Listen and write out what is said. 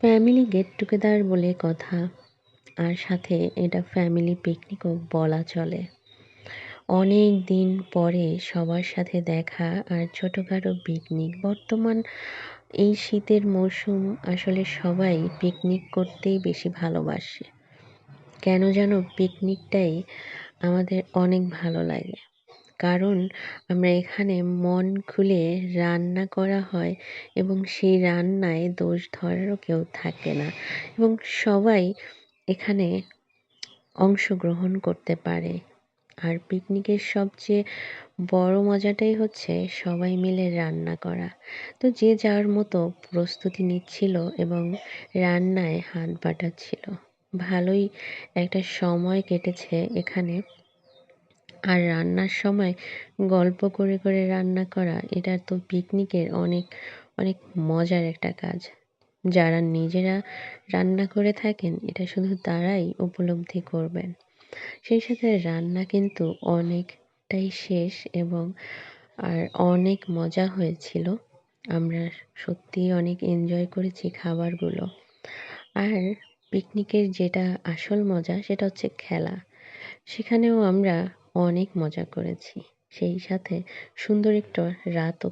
Family get together বলে কথা, আর সাথে এটা ফ্যামিলি পিকনিকও বলা চলে। অনেক দিন পরে সবার সাথে দেখা আর ছোটোখাটো পিকনিক। বর্তমান এই শীতের মরশুম আসলে সবাই পিকনিক করতেই বেশি ভালোবাসে। কেন যেন পিকনিকটাই আমাদের অনেক ভালো লাগে, কারণ আমরা এখানে মন খুলে রান্না করা হয় এবং সেই রান্নায় দোষ ধরারও কেউ থাকে না, এবং সবাই এখানে অংশগ্রহণ করতে পারে। আর পিকনিকের সবচেয়ে বড় মজাটাই হচ্ছে সবাই মিলে রান্না করা। তো যে যার মতো প্রস্তুতি নিচ্ছিল এবং রান্নায় হাত বাটাচ্ছিল। ভালোই একটা সময় কেটেছে এখানে। আর রান্নার সময় গল্প করে করে রান্না করা, এটা তো পিকনিকের অনেক অনেক মজার একটা কাজ। যারা নিজেরা রান্না করে থাকেন এটা শুধু তারাই উপলব্ধি করবেন। সেই সাথে রান্না কিন্তু অনেকটাই শেষ, এবং আর অনেক মজা হয়েছিল। আমরা সত্যিই অনেক এনজয় করেছি খাবারগুলো। আর পিকনিকের যেটা আসল মজা সেটা হচ্ছে খেলা। সেখানেও আমরা অনেক মজা করেছি। সেই সাথে সুন্দর একটা রাতও